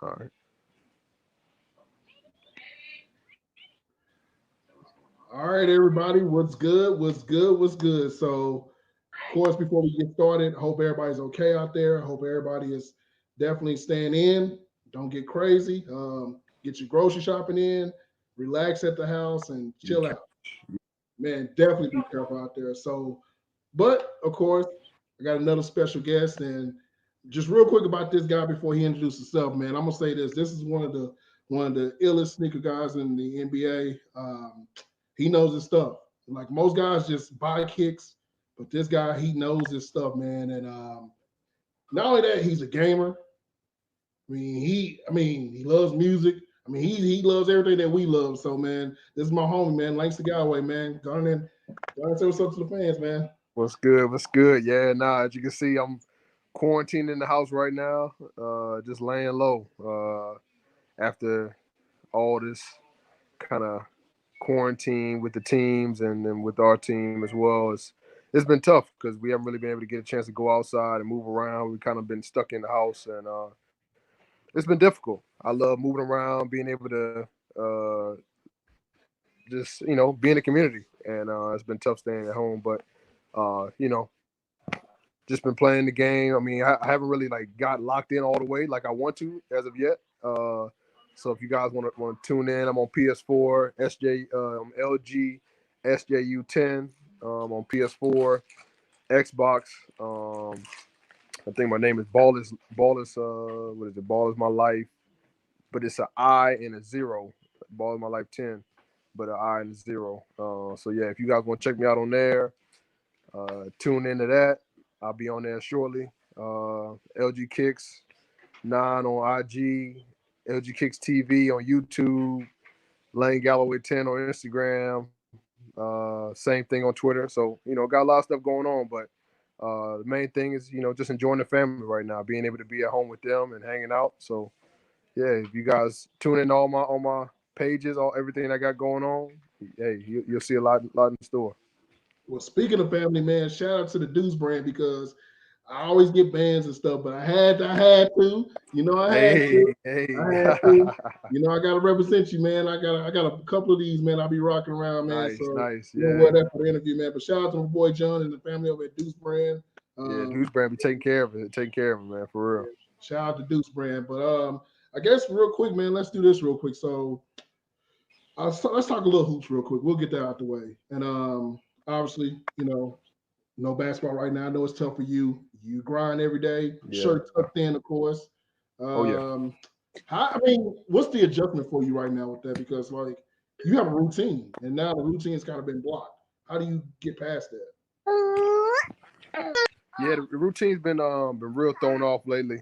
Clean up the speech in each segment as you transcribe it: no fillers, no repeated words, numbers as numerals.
All right. All right, everybody. What's good? What's good? What's good? So, of course, before we get started, hope everybody's okay out there. Hope everybody is definitely staying in. Don't get crazy. Get your grocery shopping in. Relax at the house and Be chill ca- out. Man, definitely be careful out there. So, but of course, I got another special guest, and just real quick about this guy before he introduces himself, man. I'm gonna say this: this is one of the illest sneaker guys in the NBA. He knows his stuff. Like most guys, just buy kicks, but this guy he knows his stuff, man. And not only that, he's a gamer. I mean, he loves music. I mean, he loves everything that we love. So, man, this is my homie, man, Langston Galloway, man. Go on and say what's up to the fans, man. What's good? What's good? Yeah, nah, as you can see, I'm quarantined in the house right now, just laying low after all this kind of quarantine with the teams and then with our team as well. It's been tough because we haven't really been able to get a chance to go outside and move around. We've kind of been stuck in the house, and it's been difficult. I love moving around, being able to just be in the community, and it's been tough staying at home. But just been playing the game. I mean, I haven't really like got locked in all the way like I want to as of yet. So if you guys want to tune in, I'm on PS4, LG SJU10 on PS4, Xbox. I think my name is Ball is what is it? Ball is my life, but it's an I and a zero. Ball is my life 10, but an I and a zero. So yeah, if you guys want to check me out on there, tune into that. I'll be on there shortly. LG Kicks 9 on IG, LG Kicks TV on YouTube, Lane Galloway 10 on Instagram. Same thing on Twitter. So got a lot of stuff going on, but the main thing is just enjoying the family right now, being able to be at home with them and hanging out. So yeah, if you guys tune in to all my pages, all everything I got going on, hey, you'll see a lot in store. Well, speaking of family, man, shout out to the Deuce brand because I always get bands and stuff, but I had to, I had Hey, to, hey, I had to, I got to represent you, man. I got a couple of these, man. I'll be rocking around, man. nice, So nice, you know yeah. what, that for the interview, man. But shout out to my boy John and the family over at Deuce brand. Yeah, Deuce Um, Brand be taking care of it, man, for real. Shout out to Deuce brand. But I guess real quick, man, let's do this real quick. So let's talk a little hoops real quick. We'll get that out the way. And obviously, no basketball right now. I know it's tough for you. You grind every day, Yeah. shirt tucked in, of course. Oh yeah. Um, I mean, what's the adjustment for you right now with that? Because like you have a routine, and now the routine has kind of been blocked. How do you get past that? Yeah, the routine's been real thrown off lately.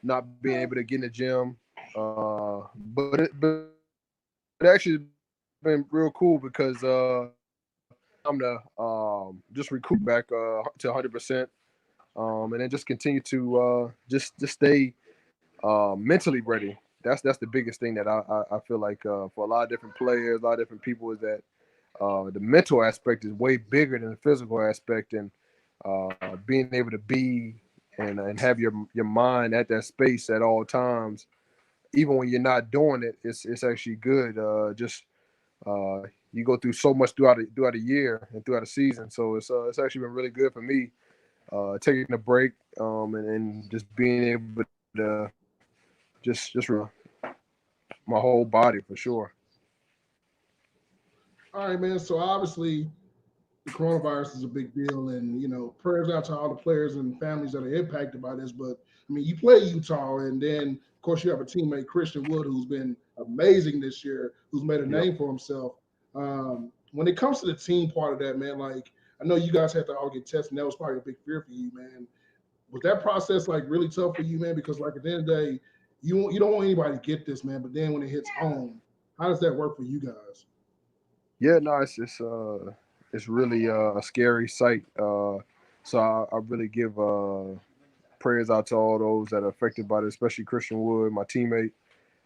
Not being able to get in the gym. But it actually has been real cool because time to just recoup back to 100%. And then just continue to just stay mentally ready. That's the biggest thing that I feel like for a lot of different players, a lot of different people is that the mental aspect is way bigger than the physical aspect, and being able to be and have your mind at that space at all times, even when you're not doing it, it's actually good. Just you go through so much throughout a year and throughout a season, so it's actually been really good for me. Taking a break and just being able to just my whole body for sure. All right, man. So obviously the coronavirus is a big deal, and prayers out to all the players and families that are impacted by this. But I mean, you play Utah, and then of course you have a teammate Christian Wood who's been amazing this year, who's made a Yep. name for himself. When it comes to the team part of that, man, like I know you guys had to all get tested. And that was probably a big fear for you, man. Was that process like really tough for you, man? Because like at the end of the day, you don't want anybody to get this, man. But then when it hits home, how does that work for you guys? Yeah, no, it's really a scary sight. So I really give prayers out to all those that are affected by this, especially Christian Wood, my teammate,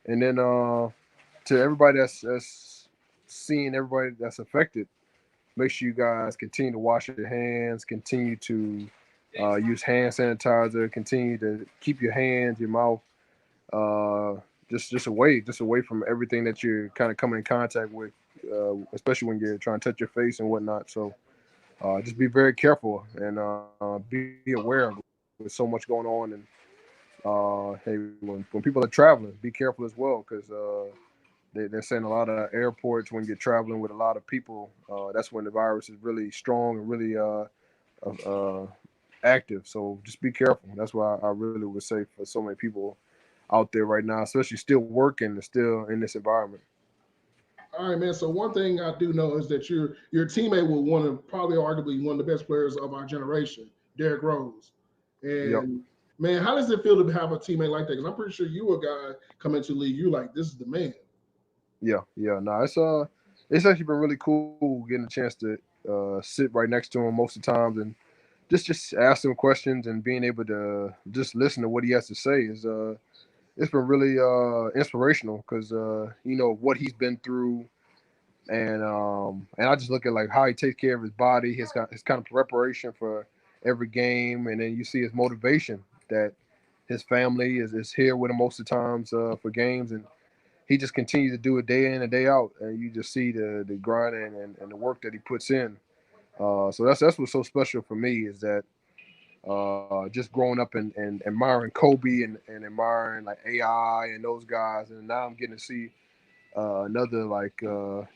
and then to everybody that's seeing everybody that's affected. Make sure you guys continue to wash your hands, continue to use hand sanitizer, continue to keep your hands, your mouth uh, just away from everything that you're kind of coming in contact with, especially when you're trying to touch your face and whatnot. So just be very careful and be aware of with so much going on. And hey, when people are traveling, be careful as well because they're saying a lot of airports when you're traveling with a lot of people. That's when the virus is really strong and really active. So just be careful. That's why I really would say for so many people out there right now, especially still working and still in this environment. All right, man. So one thing I do know is that your teammate with one of probably arguably one of the best players of our generation, Derrick Rose. Yep. And man, how does it feel to have a teammate like that? Because I'm pretty sure you a guy coming to the league, you like this is the man. Yeah. Yeah. No, it's actually been really cool getting a chance to sit right next to him most of the times and just ask him questions and being able to just listen to what he has to say is it's been really inspirational because what he's been through and I just look at like how he takes care of his body, his kind of preparation for every game, and then you see his motivation that his family is here with him most of the times for games, and he just continues to do it day in and day out, and you just see the grind and the work that he puts in. So that's what's so special for me is that just growing up and admiring Kobe and admiring like AI and those guys, and now I'm getting to see another like a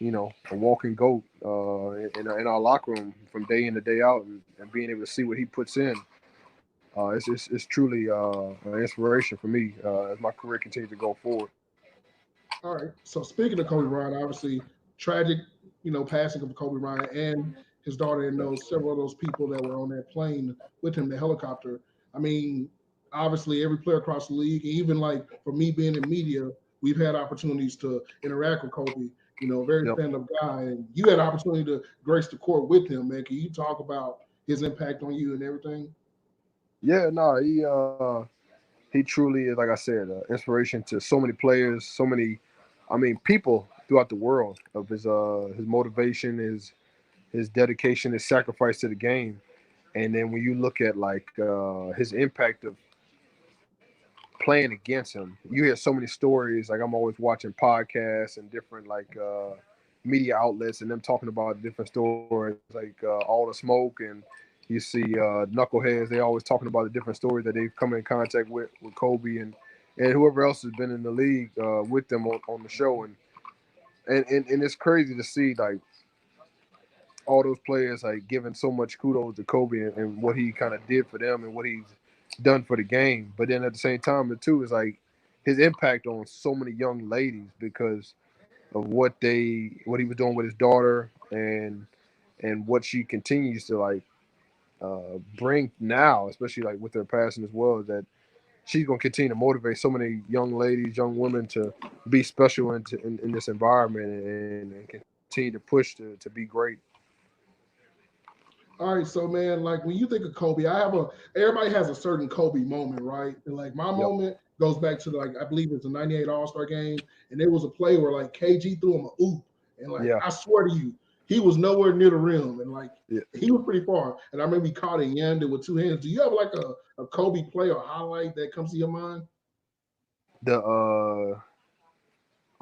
walking goat in our locker room from day in to day out, and being able to see what he puts in. It's truly an inspiration for me as my career continues to go forward. All right. So speaking of Kobe Bryant, obviously tragic, passing of Kobe Bryant and his daughter and those several of those people that were on that plane with him, the helicopter. I mean, obviously every player across the league, even like for me being in media, we've had opportunities to interact with Kobe. Very Yep. stand-up guy, and you had an opportunity to grace the court with him, man. Can you talk about his impact on you and everything? Yeah. No. He truly is, like I said, inspiration to so many players, so many, I mean, people throughout the world of his motivation, his dedication, his sacrifice to the game. And then when you look at like his impact of playing against him, you hear so many stories. Like I'm always watching podcasts and different like media outlets, and them talking about different stories, like all the smoke, and you see knuckleheads. They always talking about the different stories that they've come in contact with Kobe and whoever else has been in the league with them on the show, and it's crazy to see like all those players like giving so much kudos to Kobe and what he kind of did for them and what he's done for the game. But then at the same time, too, is like his impact on so many young ladies because of what he was doing with his daughter and what she continues to like bring now, especially like with her passing as well. Is that she's gonna continue to motivate so many young ladies, young women to be special in this environment and continue to push to be great. All right, so man, like when you think of Kobe, I have a everybody has a certain Kobe moment, right? And like my Yep. moment goes back to like I believe it's a '98 All-Star game, and there was a play where like KG threw him a oop, and like Yeah. I swear to you, he was nowhere near the rim, and like Yeah. he was pretty far. And I remember he caught it and yammed it with two hands. Do you have like a Kobe play or highlight that comes to your mind? The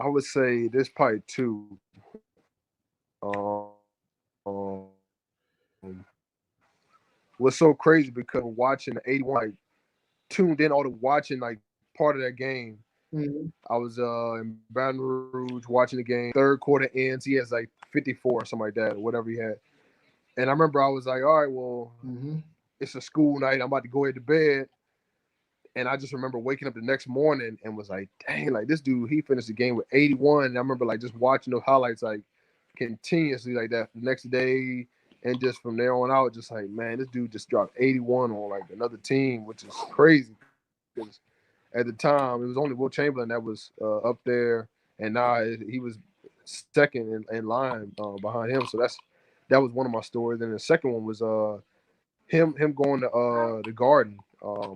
I would say there's probably two. Um, what's so crazy because watching the 81, like tuned in all the watching like part of that game. Mm-hmm. I was in Baton Rouge watching the game. Third quarter ends. He has like 54 or something like that, or whatever he had. And I remember I was like, all right, well, Mm-hmm. it's a school night. I'm about to go into bed. And I just remember waking up the next morning and was like, dang, like this dude, he finished the game with 81. And I remember like just watching those highlights like continuously like that the next day. And just from there on out, just like, man, this dude just dropped 81 on like another team, which is crazy because at the time it was only Will Chamberlain that was up there. And now he was second in line behind him. So that was one of my stories. And the second one was him going to the Garden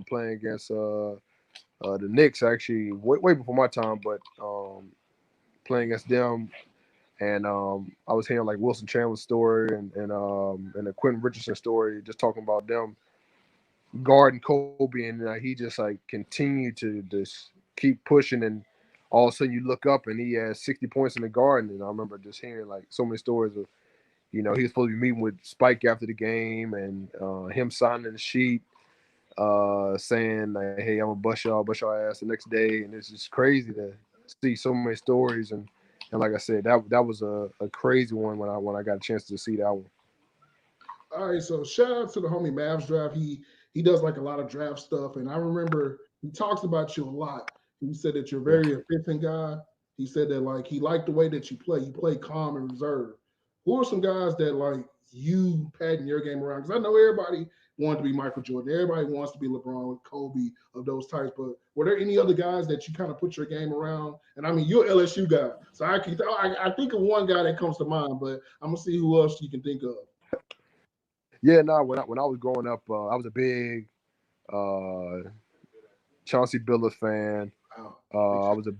playing against the Knicks actually way before my time, but playing against them. And I was hearing like Wilson Chandler's story and the Quentin Richardson story, just talking about them guarding Kobe, and he just like continued to just keep pushing, and all of a sudden you look up and he has 60 points in the garden. And I remember just hearing like so many stories of, he was supposed to be meeting with Spike after the game, and him signing the sheet, saying like, "Hey, I'm gonna bust y'all ass the next day," and it's just crazy to see so many stories. And like I said, that was a crazy one when I got a chance to see that one. All right, so shout out to the homie Mavs Draft. He does like a lot of draft stuff, and I remember he talks about you a lot. He said that you're a Yeah, very efficient guy. He said that like he liked the way that you play. You play calm and reserved. Who are some guys that like you patting your game around? Because I know everybody wanted to be Michael Jordan. Everybody wants to be LeBron, Kobe, of those types. But were there any other guys that you kind of put your game around? And I mean, you're an LSU guy, so I think of one guy that comes to mind, but I'm gonna see who else you can think of. yeah. No, when I was growing up, I was a big uh, Chauncey Billups fan. Wow,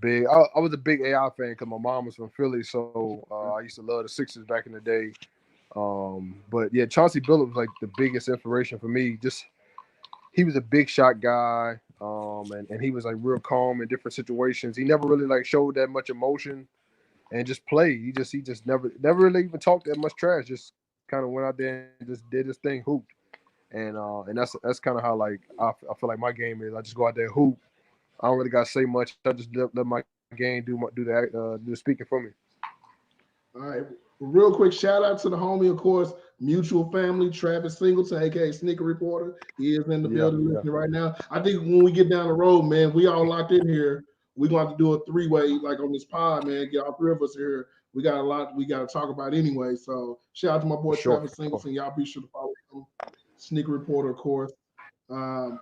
big I was a big AI fan because my mom was from Philly, so I used to love the Sixers back in the day. But yeah, Chauncey Billups was like the biggest inspiration for me. Just he was a big shot guy, and he was like real calm in different situations. He never really like showed that much emotion and just played. He just never really even talked that much trash. Just kind of went out there and just did his thing, hooped. And that's kind of how like I feel like my game is. I just go out there hoop. I don't really got to say much. I just let my game do the speaking for me. All right. Real quick shout out to the homie, of course, mutual family, Travis Singleton, aka Sneaker Reporter. He is in the Yeah, building yeah, listening right now. I think when we get down the road, man, we all locked in here. We're going to have to do a three-way like on this pod, man. Get all three of us here. We got a lot we got to talk about anyway. So shout out to my for boy sure, Travis for sure. Singleton. Y'all be sure to follow him. Sneaker Reporter, of course.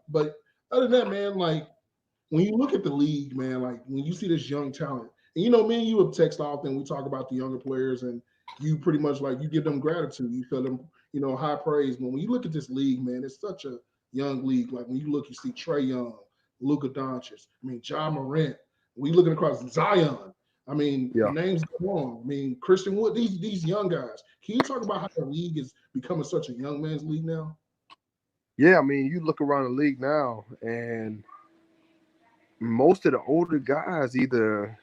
But other than that, man, like when you look at the league, man, like when you see this young talent, and me and you will text often, we talk about the younger players, and you pretty much like you give them gratitude, you feel them, high praise. But when you look at this league, man, it's such a young league. Like when you look, you see Trey Young, Luka Doncic, I mean, John Morant. We looking across Zion. I mean, the Yeah, names go on. I mean, Christian Wood, these young guys. Can you talk about how the league is becoming such a young man's league now? yeah. I mean, you look around the league now, and most of the older guys either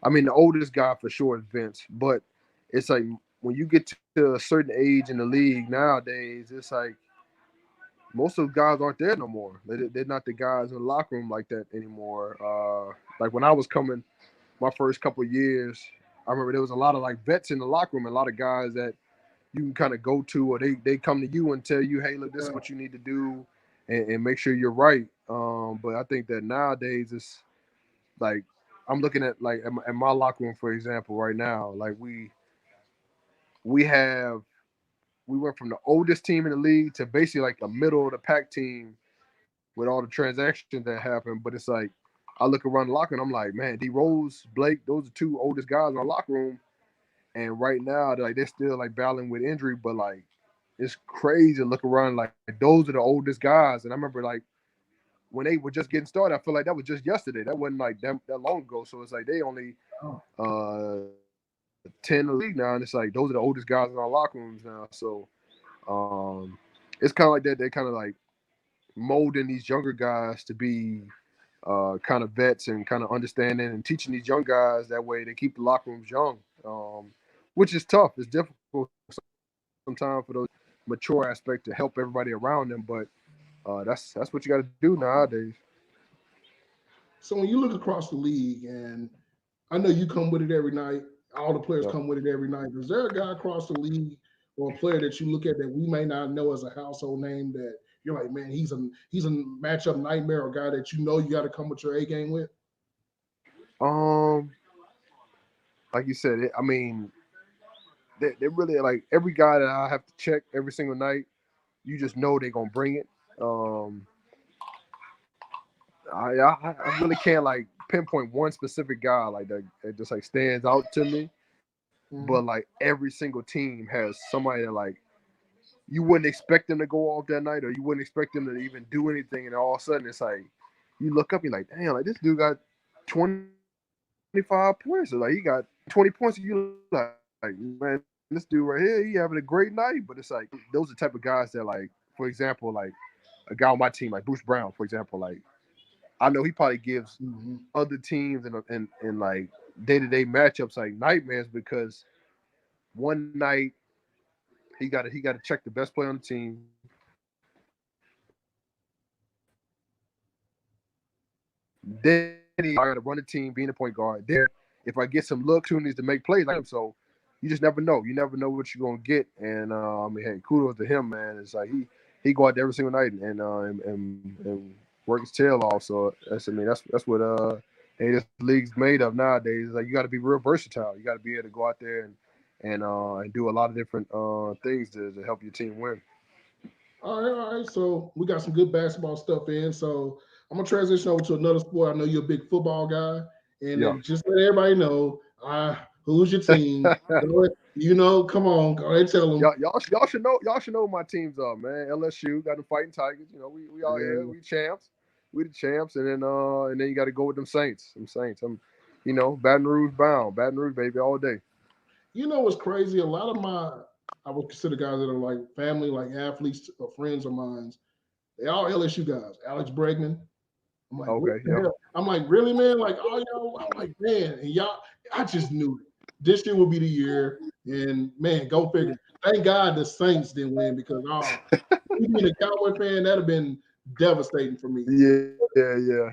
I mean, the oldest guy for sure is Vince, but it's like when you get to a certain age in the league nowadays, it's like most of those guys aren't there no more. They're not the guys in the locker room like that anymore. Like when I was coming, my first couple of years, I remember there was a lot of like vets in the locker room, a lot of guys that you can kind of go to, or they come to you and tell you, hey, look, this is Yeah. what you need to do, and make sure you're right. But I think that nowadays it's like I'm looking at like at my locker room, for example, right now. Like we have we went from the oldest team in the league to basically like the middle of the pack team with all the transactions that happened. But it's like I look around the locker and I'm like, man, D Rose, Blake, those are two oldest guys in our locker room, and right now they're still like battling with injury. But like it's crazy to look around. Like those are the oldest guys, and I remember like when they were just getting started, I feel like that was just yesterday. That wasn't like that long ago. So it's like they only Oh, 10 in the league now, and it's like those are the oldest guys in our locker rooms now. So it's kind of like that. They're kind of like molding these younger guys to be kind of vets and kind of understanding and teaching these young guys that way they keep the locker rooms young, which is tough. It's difficult sometimes for those mature aspect to help everybody around them, but that's what you got to do nowadays. so when you look across the league, and I know you come with it every night, all the players Yep. come with it every night. Is there a guy across the league or a player that you look at that we may not know as a household name that you're like, man, he's a matchup nightmare, or a guy that you got to come with your A game with? Um, like you said, I mean, they really like every guy that I have to check every single night. You just know they're gonna bring it. Um, I really can't like pinpoint one specific guy like that. It just like stands out to me. But Mhm. like every single team has somebody that like you wouldn't expect them to go off that night, or you wouldn't expect them to even do anything, and all of a sudden it's like you look up, you're like, damn, like this dude got 25 points, or like he got 20 points, and you like, man, this dude right here, he having a great night. But it's like those are the type of guys that like, for example, like a guy on my team, like Bruce Brown, for example, like I know he probably gives Mm-hmm. other teams and like day-to-day matchups like nightmares because one night he got to check the best player on the team. Then I got to run the team, being a point guard. Then if I get some look opportunities to make plays like him, so you just never know. You never know what you're gonna get. And I mean, hey, kudos to him, man. It's like he go out there every single night and work his tail off. So that's what hey, this league's made of nowadays. It's like you got to be real versatile. You got to be able to go out there and do a lot of different things to help your team win. All right. So we got some good basketball stuff in. So I'm gonna transition over to another sport. I know you're a big football guy, and Yeah. then just let everybody know, who's your team? Go ahead, come on, go ahead, and tell them. Y'all should know my teams are, man. LSU got the fighting Tigers. You know, we all here. Yeah. We champs. We the champs, and then you got to go with them Saints. Them Saints. Baton Rouge bound. Baton Rouge baby all day. You know what's crazy? A lot of I would consider guys that are like family, like athletes or friends of mine. They all LSU guys. Alex Bregman. I'm like, what Okay. the Yep. hell? I'm like, really, man? Like, all y'all. I'm like, man, and y'all. I just knew it. This year will be the year, and man, go figure. Thank God the Saints didn't win because me being a Cowboy fan, that'd have been devastating for me. Yeah.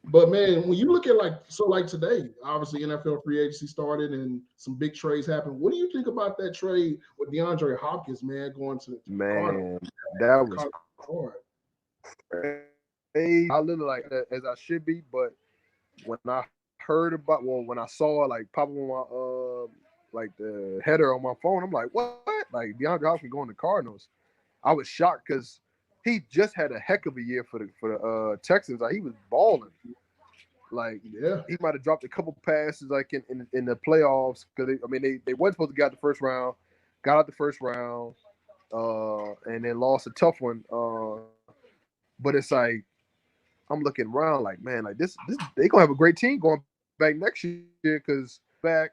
But man, when you look at like today, obviously NFL free agency started and some big trades happened. What do you think about that trade with DeAndre Hopkins, man, going to the Cardinals? Man, that was Card. crazy. I literally like that as I should be, but when I heard about, when I saw it like pop up on my like the header on my phone, I'm like, what? Like DeAndre Hopkins going to Cardinals? I was shocked because he just had a heck of a year for the Texans. Like he was balling. Like Yeah. he might have dropped a couple passes like in the playoffs because they weren't supposed to get out the first round, got out the first round, and then lost a tough one. But it's like I'm looking around like, man, like this they gonna have a great team going back next year because back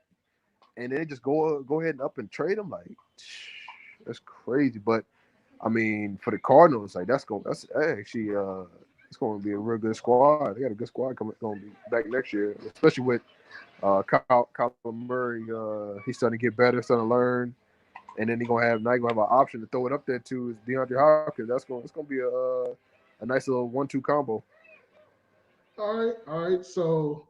and then just go ahead and up and trade them like that's crazy. But I mean, for the Cardinals, like that's actually it's going to be a real good squad. They got a good squad going to be back next year, especially with Kyler Murray. He's starting to get better, starting to learn, and then now he's gonna have an option to throw it up there too. Is DeAndre Hopkins? It's going to be a nice little 1-2 combo. All right. So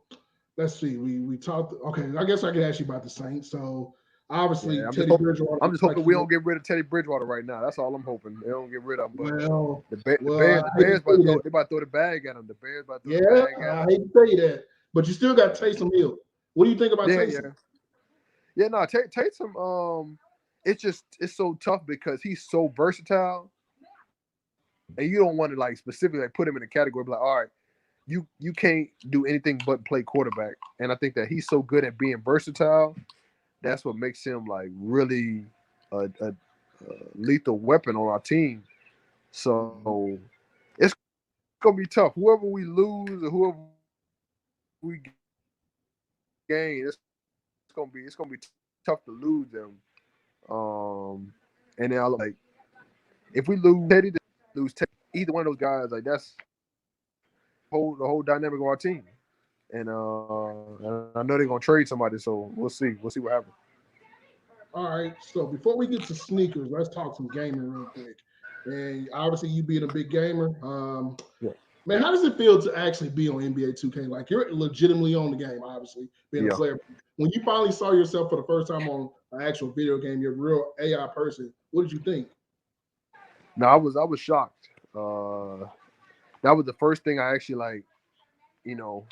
let's see. We talked. Okay, I guess I can ask you about the Saints. So obviously Yeah, Teddy Bridgewater I'm looks just like hoping we don't get rid of Teddy Bridgewater right now. That's all I'm hoping. They don't get rid of him. But well, the well, Bears, I the hate to Bears about to say that. they about to throw the bag at him. The Bears about to throw the Yeah, bag at I him. hate to say that, but you still got Taysom Hill. What do you think about Yeah, Taysom? yeah. No, Taysom. It's so tough because he's so versatile, and you don't want to like specifically like put him in a category. Be like, all right, you can't do anything but play quarterback. And I think that he's so good at being versatile. That's what makes him like really a lethal weapon on our team. Mhm. So it's gonna be tough. Whoever we lose or whoever we gain, it's gonna be tough to lose them. And then I like if we lose Teddy, lose Teddy, either one of those guys, like that's the whole dynamic of our team. And I know they're gonna trade somebody, so we'll see. We'll see what happens. All right. So before we get to sneakers, let's talk some gaming real quick. And obviously, you being a big gamer, Yeah. man, how does it feel to actually be on NBA 2K? Like you're legitimately on the game, obviously being a Yeah. player. When you finally saw yourself for the first time on an actual video game, you're a real AI person. What did you think? No, I was shocked. That was the first thing I actually like, you know,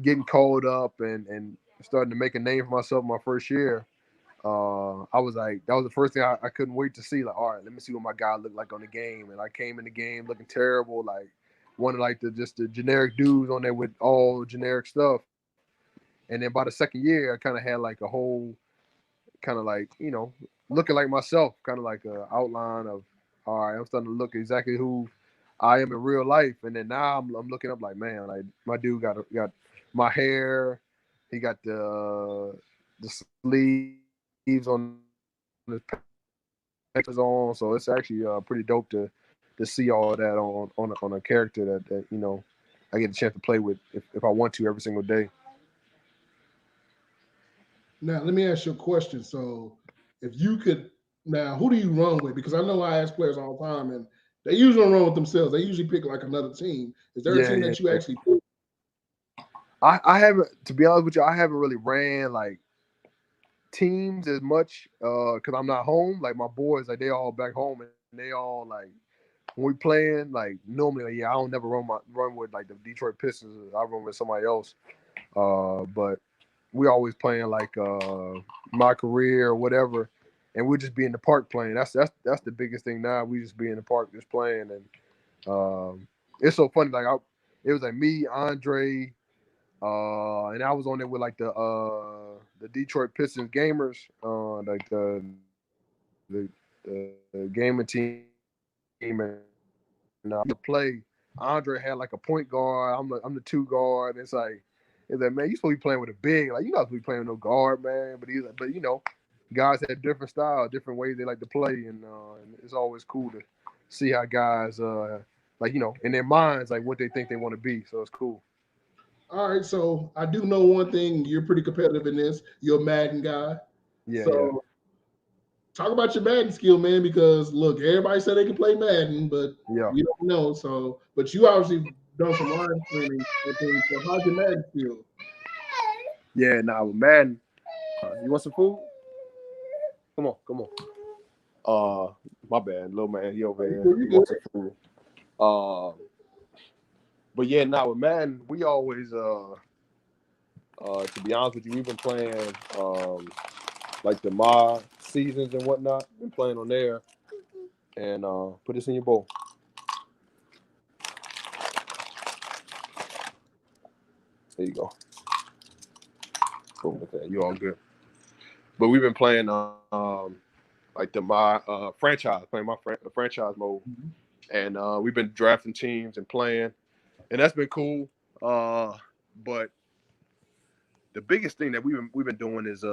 getting called up and starting to make a name for myself my first year. I was like, that was the first thing I couldn't wait to see. Like, all right, let me see what my guy looked like on the game. And I came in the game looking terrible, like one of like the generic dudes on there with all generic stuff. And then by the second year, I kind of had like a whole kind of like looking like myself, kind of like a outline of all right. I'm starting to look exactly who I am in real life. And then now I'm looking up like man, like my dude got my hair, he got the sleeves on his pants on, so it's actually pretty dope to see all that on a character that I get to I get a chance to play with if I want to every single day. Now, let me ask you a question. So, if you could, now, who do you run with? Because I know I ask players all the time, and they usually don't run with themselves. They usually pick like another team. Is there a Yeah, team yeah. that you actually pick? I haven't, to be honest with you, I haven't really ran like teams as much because I'm not home. Like my boys, like they all back home and they all like when we playing, like normally, like, yeah, I don't never run with like the Detroit Pistons. I run with somebody else. But we always playing like my career or whatever, and we'll just be in the park playing. That's the biggest thing now. We just be in the park just playing, and it's so funny. Like it was like me, Andre, and I was on there with like the Detroit Pistons gamers, like the gaming team, and the play. Andre had like a point guard. I'm the two guard. It's like man, you supposed to be playing with a big. Like you not supposed to be playing with no guard, man. But he's like, but guys have different styles, different ways they like to play, and it's always cool to see how guys like in their minds like what they think they want to be. So it's cool. All right, so I do know one thing. You're pretty competitive in this. You're a Madden guy. Yeah, yeah, So, talk about your Madden skill, man, because look, everybody said they can play Madden, but yeah, we don't know. So, but you obviously done some live streaming and things. So, how's your Madden skill? yeah. Now with Madden, you want some food? Come on, come on. My bad, little man. He over here. You He good? wants some food. Uh, but yeah, now with Madden, we always to be honest with you, we've been playing like the mod seasons and whatnot. Been playing on there, and put this in your bowl. There you go. Boom, okay, you all good. But we've been playing like my franchise, playing my franchise mode, Mhm. and we've been drafting teams and playing, and that's been cool. But the biggest thing that we've been doing is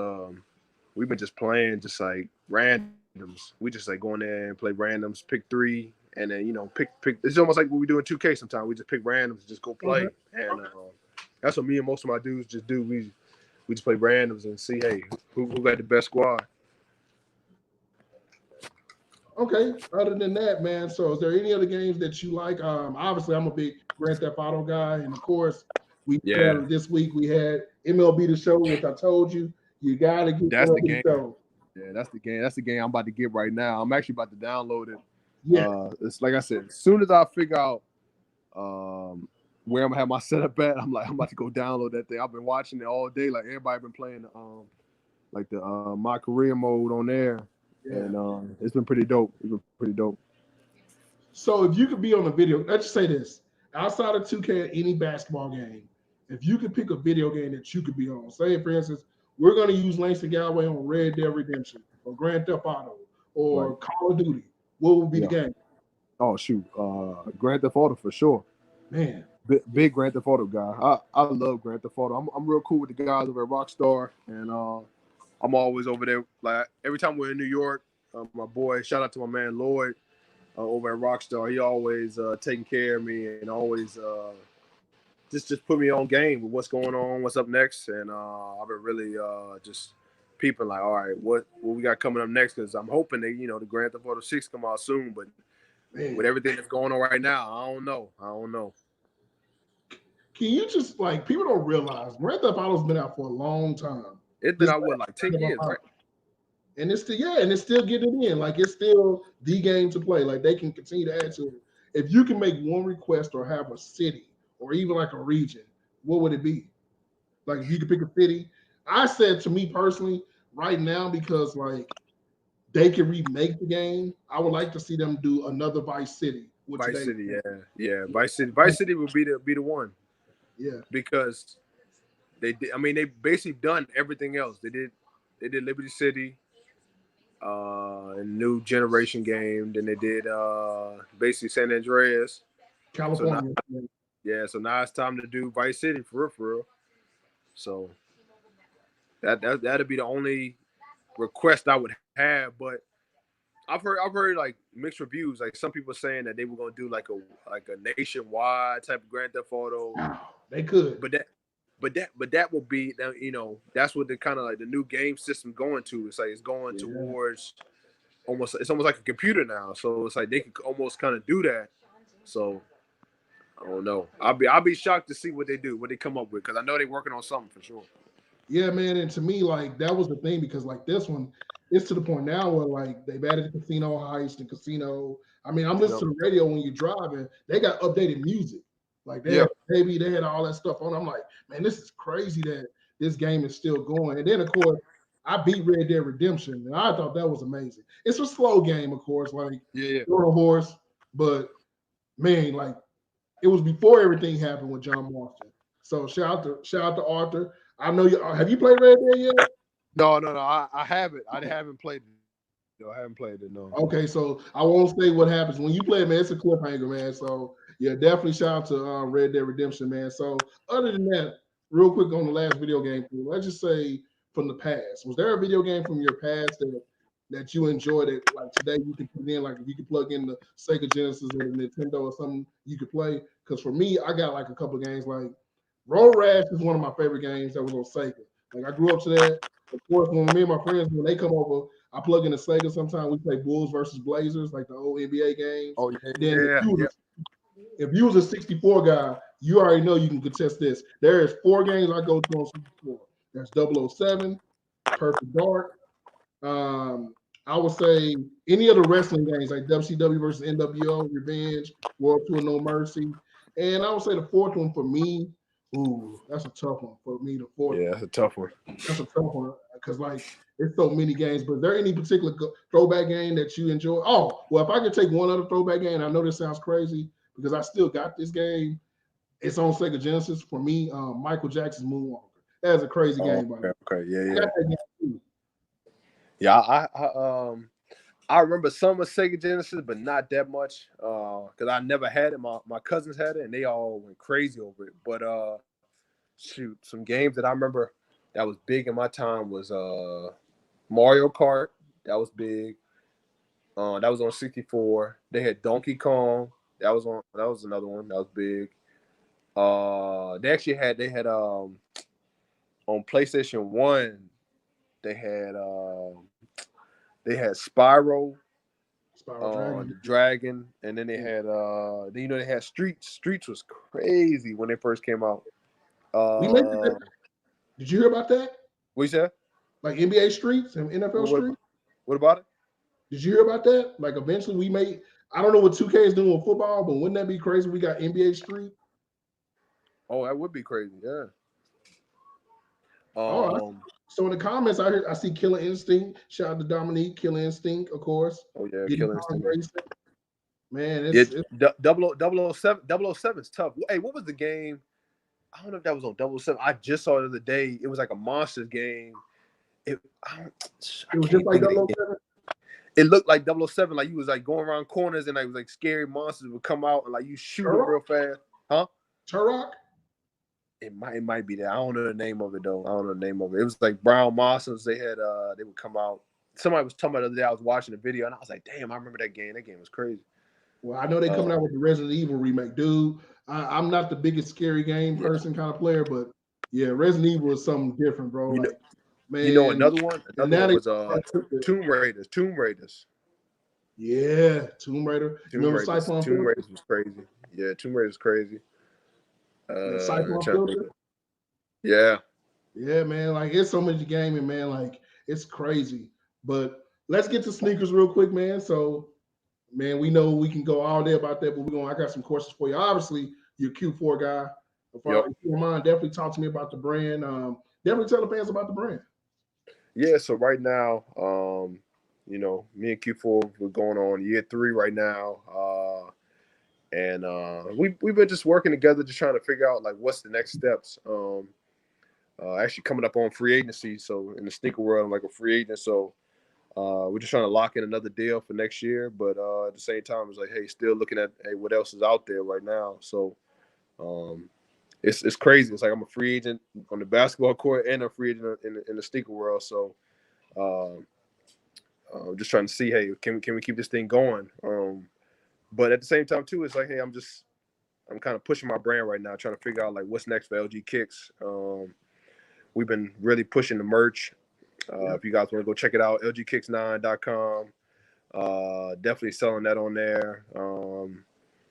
we've been just playing just like randoms. We just like going there and play randoms, pick three, and then pick. It's almost like what we do in 2K. Sometimes we just pick randoms, and just go Okay. play, and that's what me and most of my dudes just do. We just play randoms and see, hey, who got the best squad. Okay. Other than that, man, so is there any other games that you like? Obviously, I'm a big Grand Theft Auto guy, and of course, we Yeah, had this week we had MLB The Show, which I told you you got to get that's the MLB The game. Show. Yeah, that's the game. That's the game I'm about to get right now. I'm actually about to download it. Yeah. It's like I said, as soon as I figure out um, where I'm gonna have my setup at, I'm about to go download that thing. I've been watching it all day. Like everybody been playing like the my career mode on there, Yeah. and it's been pretty dope. It's been pretty dope. So if you could be on a video, let's just say this: outside of 2K, any basketball game, if you could pick a video game that you could be on, say for instance, we're going to use Langston Galloway on Red Dead Redemption or Grand Theft Auto Right. or Call of Duty, what would be the Yeah. game? Oh shoot. Grand Theft Auto for sure. Man, Big Grand Theft Auto guy. I love Grand Theft Auto. I'm real cool with the guys over at Rockstar, and I'm always over there. Like every time we're in New York, my boy, shout out to my man Lloyd over at Rockstar. He always taking care of me and always just put me on game with what's going on, what's up next, and I've been really just peeping like, all right, what we got coming up next? Because I'm hoping that the Grand Theft Auto 6 come out soon, but with man, everything that's going on right now, I don't know. I don't know. can you just like people don't realize Grand Theft Auto's been out for a long time. It's been This out what like 10 years, right? and it's still and it's still getting in. Like it's still the game to play. Like they can continue to add to it. If you can make one request or have a city or even like a region, what would it be? Like if you could pick a city, I said to me personally, right now because like they can remake the game, I would like to see them do another Vice City with Vice today. City, yeah. Vice City would be the one Yeah, because they did. I mean, they basically done everything else. They did Liberty City, a new generation game. Then they did basically San Andreas. So now, California. yeah, so now it's time to do Vice City for real, for real. So that'd be the only request I would have. But I've heard like mixed reviews. Like some people saying that they were gonna do like a nationwide type of Grand Theft Auto, They could. but that will be that, that's what the kind of like the new game system going to. It's like it's going Yeah. towards it's almost like a computer now. So it's like they can almost kind of do that. So I don't know. I'll be shocked to see what they do, what they come up with, because I know they're working on something for sure. Yeah, man. And to me, like that was the thing because like this one, it's to the point now where like they've added the casino heist and casino. I mean, I'm listening Yep. to the radio when you're driving. They got updated music. Like they Yeah. had baby, they had all that stuff on. I'm like, man, this is crazy that this game is still going. And then of course, I beat Red Dead Redemption, and I thought that was amazing. It's a slow game, of course, like Yeah. you're on a horse, but man, like it was before everything happened with John Marston. So shout out to Arthur. I know you have you played Red Dead yet? No. I haven't. I haven't played it. No, I haven't played it. No. Okay, so I won't say what happens when you play it, man. It's a cliffhanger, man. So yeah, definitely shout out to Red Dead Redemption, man. So other than that, real quick on the last video game, let's just say from the past, was there a video game from your past that you enjoyed it like today you could put in like if you could plug in the Sega Genesis or the Nintendo or something you could play? Because for me, I got like a couple of games like Road Rash is one of my favorite games that was on Sega. Like I grew up to that. Of course, when me and my friends when they come over, I plug in the Sega. Sometimes we play Bulls versus Blazers, like the old NBA games. Oh yeah, And then yeah, yeah. if you was a 64 guy, you already know you can contest this. There is 4 games I go to on 64. There's 007, Perfect Dark. Um, I would say any of the wrestling games like WCW versus NWO, Revenge, World Tour No Mercy. And I would say the fourth one for me, ooh, that's a tough one for me. The fourth Yeah, one. that's a tough one. That's a tough one because like there's so many games. But is there any particular throwback game that you enjoy? Oh, well, if I could take one other throwback game, I know this sounds crazy because I still got this game. It's on Sega Genesis for me. Michael Jackson's Moonwalker. That's a crazy Oh, game, by the way. okay, yeah, I yeah, got that game too. yeah. I remember some of Sega Genesis, but not that much. Because I never had it. My cousins had it, and they all went crazy over it. But shoot, some games that I remember that was big in my time was Mario Kart. That was big. That was on 64. They had Donkey Kong. That was another one that was big. They had on PlayStation 1, they had they had Spyro, Spiral Dragon. the Dragon, and then they had they had Streets. Streets was crazy when they first came out. We made Uh that. Did you hear about that? what you said? Like NBA Streets and NFL What, Street? what about it? Did you hear about that? Like eventually we made. I don't know what 2K is doing with football, but wouldn't that be crazy? We got NBA Street. Oh, that would be crazy, yeah. Oh, Um so in the comments, I see Killer Instinct. Shout out to Dominique, Killer Instinct, of course. oh yeah, Getting Killer Kong Instinct. Racing. Man, Yeah, it's double O seven. 007 is tough. Hey, what was the game? I don't know if that was on 007. I just saw it the other day. It was like a monsters game. It, I it was just can't like think of Double the. 007. It looked like 007. Like you was like going around corners and like it was like scary monsters would come out and like you shoot them Turok? real fast. Huh? Turok? It might be that. I don't know the name of it though. I don't know the name of it. It was like brown monsters. They would come out. Somebody was talking about the other day. I was watching the video and I was like, damn, I remember that game. That game was crazy. Well, I know they're coming Uh, out with the Resident Evil remake, dude. I'm not the biggest scary game yeah. person kind of player, but yeah, Resident Evil is something different, bro. You know, Like, man, another one. and Another now one they was Tomb Raiders. Tomb Raiders. yeah, Tomb Raider. You Tomb remember Raiders. Siphon Tomb Filter? Raiders was crazy. Yeah, Tomb Raiders crazy. The Siphon Trying to think Filter? of, yeah. Yeah, man. Like it's so much gaming, man. Like it's crazy. But let's get to sneakers real quick, man. So, man, we know we can go all day about that, but I got some questions for you. Obviously, you're a Q4 guy. Yep. If you don't mind, definitely talk to me about the brand. Definitely tell the fans about the brand. Yeah. So right now, me and Q4 we're going on year 3 right now. And we've been just working together, just trying to figure out like what's the next steps. Actually coming up on free agency. So in the sneaker world, I'm like a free agent. So we're just trying to lock in another deal for next year. But at the same time, it's like, hey, still looking at what else is out there right now. So um, it's crazy. It's like I'm a free agent on the basketball court and a free agent in the sneaker world. So um, just trying to see, hey, can we keep this thing going? But at the same time too, it's like, hey, I'm kind of pushing my brand right now, trying to figure out like what's next for LG Kicks. We've been really pushing the merch. Yeah. If you guys want to go check it out, lgkicks9.com. Definitely selling that on there.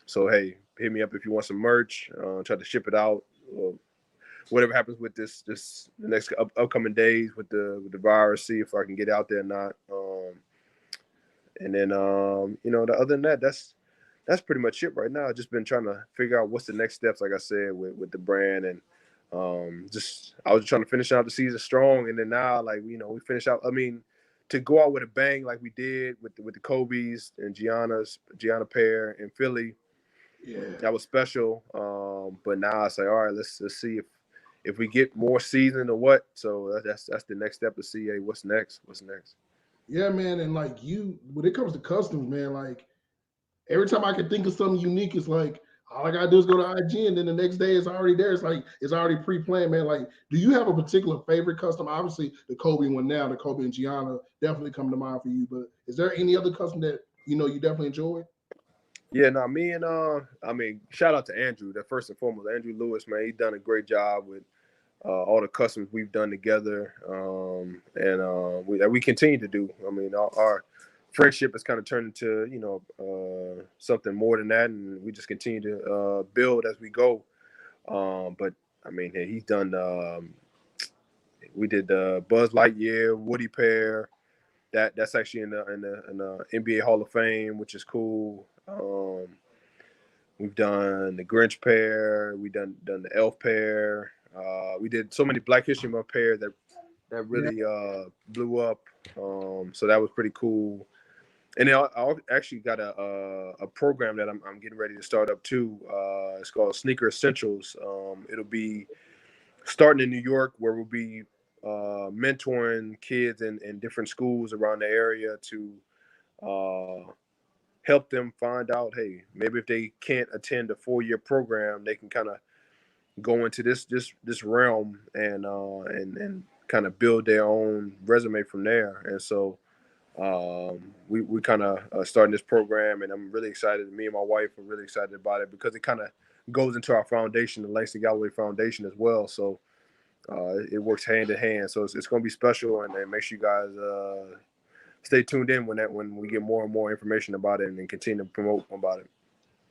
So hey, hit me up if you want some merch. Try to ship it out. Whatever happens with this the next upcoming days with the virus, see if I can get out there or not. And then the other than that, that's pretty much it right now. I've just been trying to figure out what's the next steps, like I said, with the brand. And just I was trying to finish out the season strong, and then now, like, we finish out. I mean, to go out with a bang like we did with the Kobe's and Gianna pair in Philly, Yeah. that was special. But now I say, all right, let's see if we get more season or what. So that's the next step to see, hey, what's next? What's next? Yeah, man. And like when it comes to customs, man, like every time I can think of something unique, it's like all I gotta do is go to IG, and then the next day it's already there. It's like it's already pre-planned, man. Like, do you have a particular favorite custom? Obviously, the Kobe one now, the Kobe and Gianna definitely come to mind for you. But is there any other custom that you definitely enjoy? Yeah, no, me and I mean, shout out to Andrew. That first and foremost, Andrew Lewis, man, he's done a great job with all the customs we've done together, and we continue to do. I mean, our friendship has kind of turned into something more than that, and we just continue to build as we go. But I mean, hey, he's done. We did Buzz Lightyear, Woody pair. That's actually in the NBA Hall of Fame, which is cool. We've done the Grinch pair. We done the Elf pair. We did so many Black History Month pairs that Yeah, really blew up. So that was pretty cool. And then I actually got a program that I'm getting ready to start up too. It's called Sneaker Essentials. It'll be starting in New York, where we'll be mentoring kids in different schools around the area to uh, help them find out, hey, maybe if they can't attend a 4-year program, they can kind of go into this realm and kind of build their own resume from there. And so we kind of starting this program, and I'm really excited. Me and my wife are really excited about it because it kind of goes into our foundation, the Langston Galloway Foundation, as well. So it works hand in hand. So it's going to be special, and make sure you guys stay tuned in when we get more and more information about it and continue to promote about it.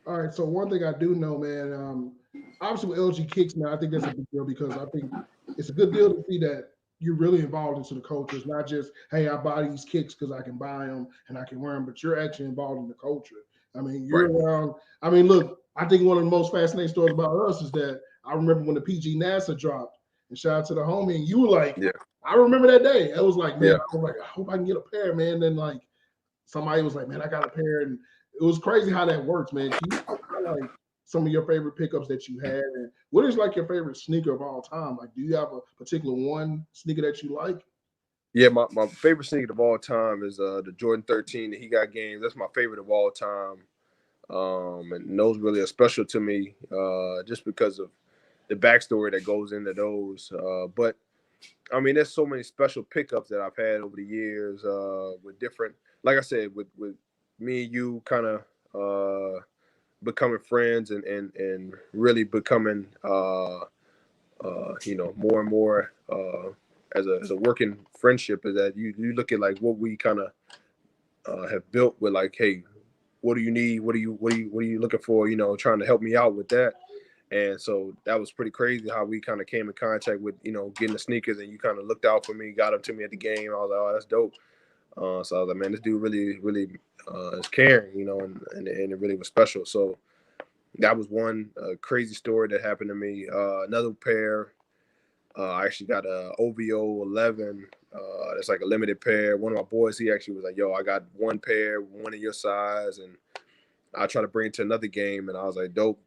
all right. So one thing I do know, man, obviously with LG Kicks, man, I think that's a big deal because I think it's a good deal to see that you're really involved into the culture. It's not just, hey, I buy these kicks because I can buy them and I can wear them, but you're actually involved in the culture. I mean, Right. you're around. I mean, look, I think one of the most fascinating stories about us is that I remember when the PG NASA dropped, and shout out to the homie, and you were like, Yeah. I remember that day. I was like, man, Yeah. I was like, I hope I can get a pair, man. Then like somebody was like, man, I got a pair, and it was crazy how that works, man. Can you highlight some of your favorite pickups that you had, and what is like your favorite sneaker of all time? Like, do you have a particular one sneaker that you like? Yeah, my favorite sneaker of all time is the Jordan 13 that he got games. That's my favorite of all time. And those really are special to me just because of the backstory that goes into those. But I mean, there's so many special pickups that I've had over the years with different, like I said, with me and you kind of becoming friends and really becoming, more and more as a working friendship. Is that you look at like what we kind of have built with, like, hey, what do you need? What are you looking for? Trying to help me out with that. And so that was pretty crazy how we kind of came in contact with, getting the sneakers, and you kind of looked out for me, got up to me at the game. I was like, oh, that's dope. So I was like, man, this dude really, really is caring, and it really was special. So that was one crazy story that happened to me. Another pair, I actually got a OVO 11. That's like a limited pair. One of my boys, he actually was like, yo, I got one pair, one of your size, and I tried to bring it to another game, and I was like, dope.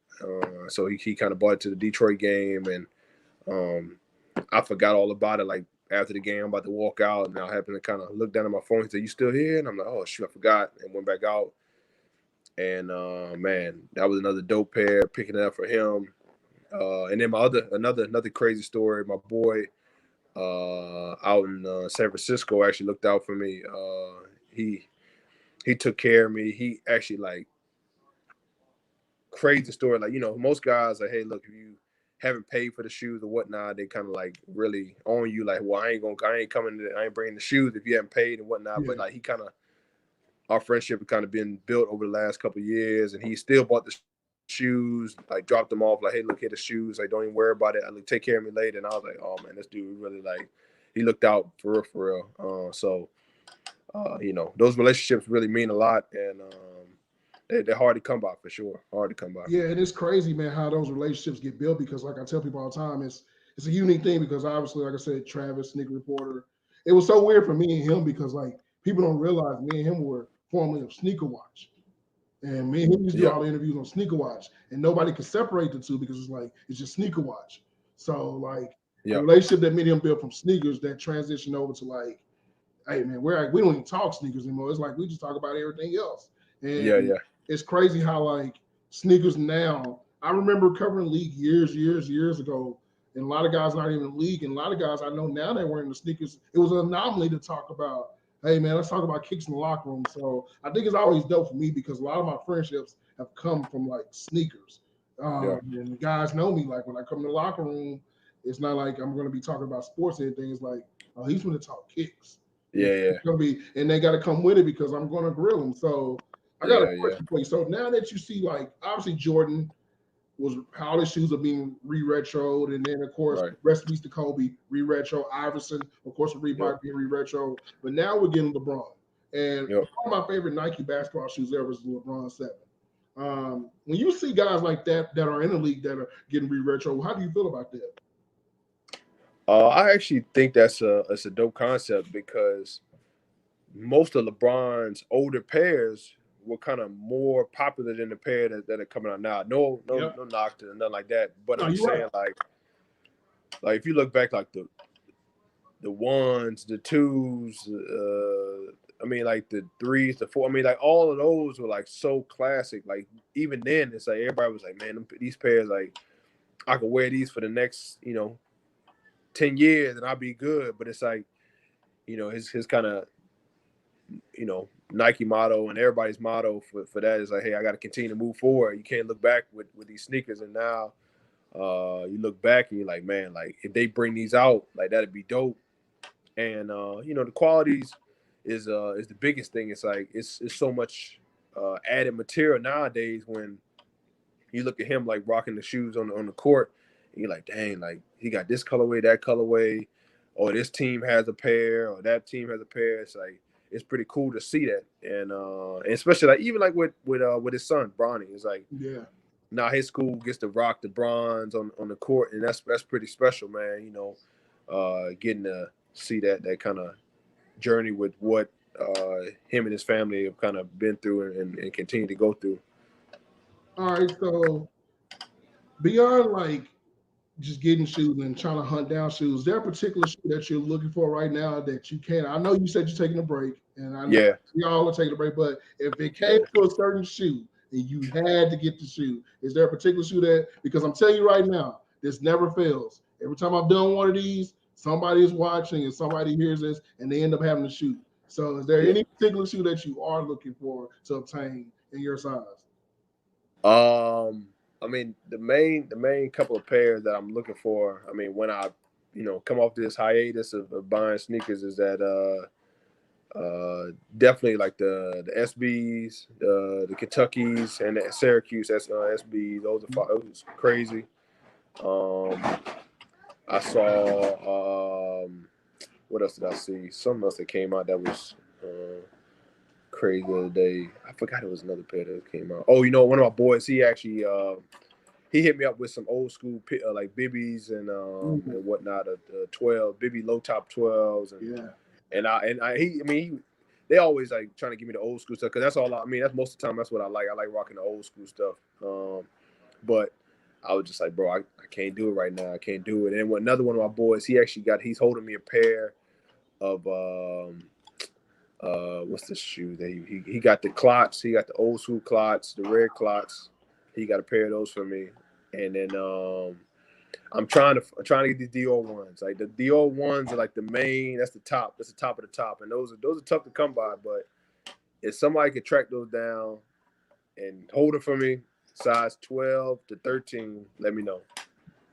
So he kind of bought it to the Detroit game, and um, I forgot all about it. Like after the game, I'm about to walk out, and I happened to kind of look down at my phone. He said, "You still here?" And I'm like, "Oh shoot, I forgot," and went back out. And man, that was another dope pair. Picking it up for him. And then my another crazy story. My boy out in San Francisco actually looked out for me. he took care of me. He actually like crazy story. Like, most guys like, hey, look, if you haven't paid for the shoes or whatnot, they kind of like really on you. Like, well, I ain't bringing the shoes if you haven't paid and whatnot. Yeah. But like, our friendship has kind of been built over the last couple of years, and he still bought the shoes, like dropped them off, like, hey, look, here the shoes. Like, don't even worry about it. I like, take care of me later. And I was like, oh man, this dude really like, he looked out for real, for real. Those relationships really mean a lot, and they're hard to come by for sure. Hard to come by. Yeah, and it's crazy, man, how those relationships get built because, like I tell people all the time, it's a unique thing because obviously, like I said, Travis, sneaker reporter, it was so weird for me and him because like people don't realize me and him were formerly of Sneaker Watch, and me and him used to do Yep. all the interviews on Sneaker Watch, and nobody could separate the two because it's just Sneaker Watch. So like the Yep. relationship that me and him built from sneakers that transitioned over to like, hey man, we don't even talk sneakers anymore. It's like we just talk about everything else, Yeah. and Yeah. it's crazy how like sneakers now. I remember covering league years ago, and a lot of guys not even in the league, and a lot of guys I know now that wearing the sneakers. It was an anomaly to talk about. Hey man, let's talk about kicks in the locker room. So I think it's always dope for me because a lot of my friendships have come from like sneakers. Yeah. And the guys know me. Like when I come to the locker room, it's not like I'm going to be talking about sports or anything. It's like, oh, he's going to talk kicks. Yeah. Yeah. It's gonna be, and they got to come with it because I'm going to grill them. So I got a Yeah. Yeah. question for you. So now that you see, like, obviously Jordan was how his shoes are being re-retroed, and then of course Right. recipes to Kobe re-retro, Iverson, of course, Yep. Reebok being re-retro. But now we're getting LeBron, and Yep. one of my favorite Nike basketball shoes ever is the LeBron 7. When you see guys like that are in the league that are getting re-retro, how do you feel about that? I actually think it's a dope concept because most of LeBron's older pairs were kind of more popular than the pair that are coming out now. No, no, Yep. no knock to nothing like that. But No, I'm you're right. saying like if you look back, like the ones, the twos, I mean, like the threes, the four. I mean, like all of those were like so classic. Like even then, it's like everybody was like, man, these pairs, like I could wear these for the next 10 years and I'll be good. But it's like his kind of Nike motto and everybody's motto for that is like, hey, I got to continue to move forward. You can't look back with these sneakers. And now you look back and you're like, man, like if they bring these out, like that'd be dope. And the qualities is the biggest thing. It's like it's so much added material nowadays when you look at him like rocking the shoes on the court, and you're like, dang, like he got this colorway, that colorway, or this team has a pair, or that team has a pair. It's like it's pretty cool to see that, and especially like even like with his son Bronny, it's like Yeah. now his school gets to rock the bronze on the court, and that's pretty special, man. Getting to see that kind of journey with what him and his family have kind of been through and continue to go through. All right. So beyond like just getting shoes and trying to hunt down shoes, is there a particular shoe that you're looking for right now that you can? I know you said you're taking a break, and I know Yeah, we all are taking a break, but if it came yeah. to a certain shoe and you had to get the shoe, is there a particular shoe that, because I'm telling you right now, this never fails. Every time I've done one of these, somebody is watching and somebody hears this and they end up having to shoot. So is there Yeah. any particular shoe that you are looking for to obtain in your size? I mean, the main couple of pairs that I'm looking for. I mean, when I, come off this hiatus of buying sneakers, is that definitely like the SBs, the Kentuckies, and the Syracuse SBs. Those are crazy. Um, I saw what else did I see? Something else that came out that was crazy the other day. I forgot it was another pair that came out. Oh, one of my boys, he actually he hit me up with some old school like bibbies and whatnot, 12 bibby low top 12s Yeah. they always like trying to give me the old school stuff because that's all I mean. That's most of the time. That's what I like. I like rocking the old school stuff. But I was just like, bro, I can't do it right now. I can't do it. And another one of my boys, he's holding me a pair of what's the shoe that he got the clots. He got the old school clots, the red clots. He got a pair of those for me. And then I'm trying to get the Dior ones. Like the Dior ones are like the main. That's the top. That's the top of the top. And those are tough to come by. But if somebody could track those down and hold it for me, size 12 to 13, let me know.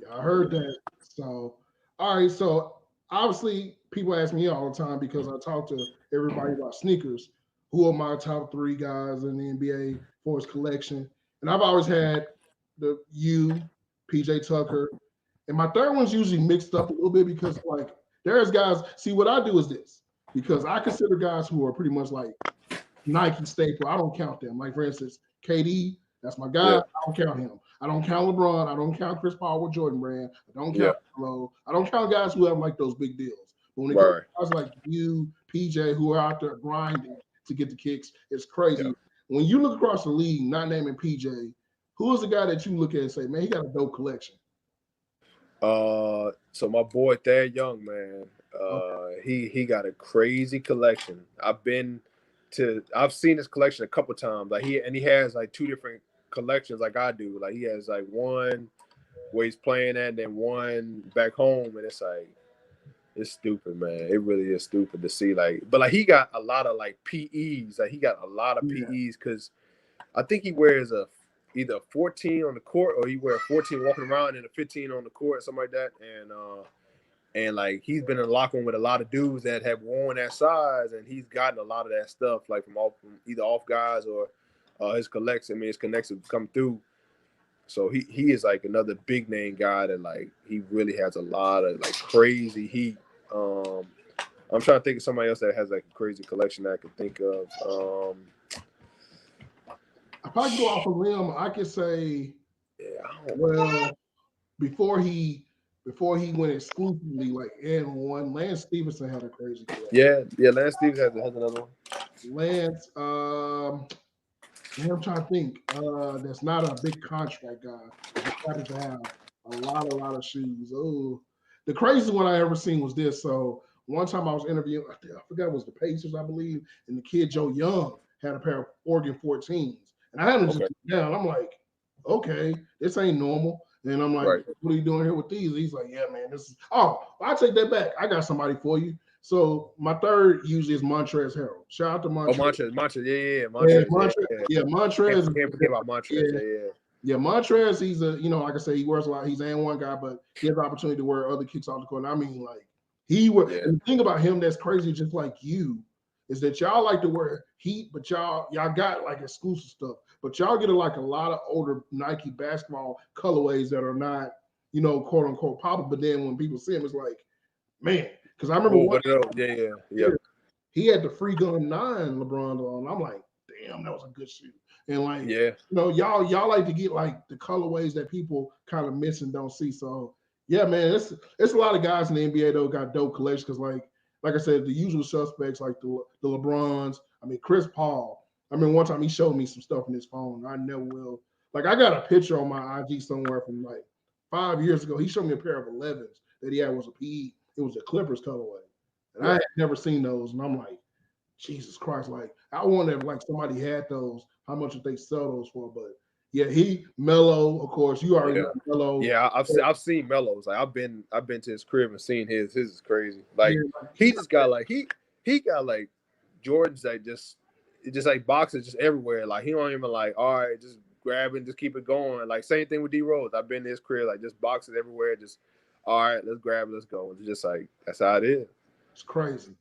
Yeah, I heard that. So, all right. So, obviously, people ask me all the time because I talk to everybody about sneakers. Who are my top three guys in the NBA for his collection? And I've always had PJ Tucker, and my third one's usually mixed up a little bit because like there's guys. See, what I do is this because I consider guys who are pretty much like Nike staple. I don't count them. Like for instance, KD, that's my guy. Yeah, I don't count him. I don't count LeBron. I don't count Chris Paul with Jordan Brand. I don't yeah, count Melo. I don't count guys who have like those big deals. But when it comes right, to guys like you, PJ, who are out there grinding to get the kicks, it's yeah. crazy. When you look across the league, not naming PJ, who is the guy that you look at and say, man, he got a dope collection? So my boy Thad Young, man, Okay. he got a crazy collection. I've seen his collection a couple times. Like he has like two different collections, like I do. Like he has like one where he's playing at, and then one back home, and it's like it's stupid, man. It really is stupid to see. Like, but like he got a lot of like PEs. Like he got a lot of Yeah. PEs because I think he wears either a 14 on the court or he wear a 14 walking around and a 15 on the court, something like that. And like he's been in the locker room with a lot of dudes that have worn that size, and he's gotten a lot of that stuff like from either off guys or his collection. I mean, his connections come through. So he is like another big name guy that like he really has a lot of like crazy heat. Um, I'm trying to think of somebody else that has like a crazy collection that I can think of. If I go off a limb, I could say, Yeah, well, before he went exclusively like and one, Lance Stevenson had a crazy collection. yeah. Lance Stevens has another one. Lance, I'm trying to think. That's not a big contract guy. That just happens to have a lot of shoes. Oh, the craziest one I ever seen was this. So one time I was interviewing, I forgot it was the Pacers, I believe, and the kid Joe Young had a pair of Oregon 14s, and I had them just Okay, down. I'm like, okay, this ain't normal. And I'm like, right. what are you doing here with these? He's like, yeah, man, this is. Oh, I take that back. I got somebody for you. So my third usually is Montrezl Harrell. Shout out to Oh, Montrezl. Montrez, yeah, Yeah, Montrez, yeah, Montrez. yeah. Yeah, Montrez. Can't forget about Montrez, Yeah, yeah. yeah, Montrez. He's a like I say, he wears a lot. He's an one guy, but he has the opportunity to wear other kicks off the court. And I mean, like he wear. Yeah. And the thing about him that's crazy, just like you, is that y'all like to wear heat, but y'all got like exclusive stuff. But y'all get like a lot of older Nike basketball colorways that are not, quote unquote popular. But then when people see him, it's like, man, because I remember one. Yeah. He had the Free Gun 9 LeBron on. I'm like, damn, that was a good shoe. And like, Yeah. y'all like to get like the colorways that people kind of miss and don't see. So yeah, man, it's a lot of guys in the NBA though got dope collections because like I said, the usual suspects like the LeBrons. I mean, Chris Paul. I mean, one time he showed me some stuff in his phone. I never will. Like I got a picture on my IG somewhere from like 5 years ago. He showed me a pair of 11s that he had was a PE. It was a Clippers colorway. And I had never seen those. And I'm like, Jesus Christ. Like, I wonder if like somebody had those, how much would they sell those for? But yeah, Melo, of course. You already know Melo. Yeah, I've seen Melo's. Like I've been to his crib and seen his. His is crazy. Like Yeah, he just got like he got like Jordans that just like boxes just everywhere. Like he don't even like, all right, just grab it and just keep it going. Like same thing with D Rose. I've been to his crib, like just boxes everywhere, just all right, let's grab it, let's go. It's just like that's how it is. it's crazy.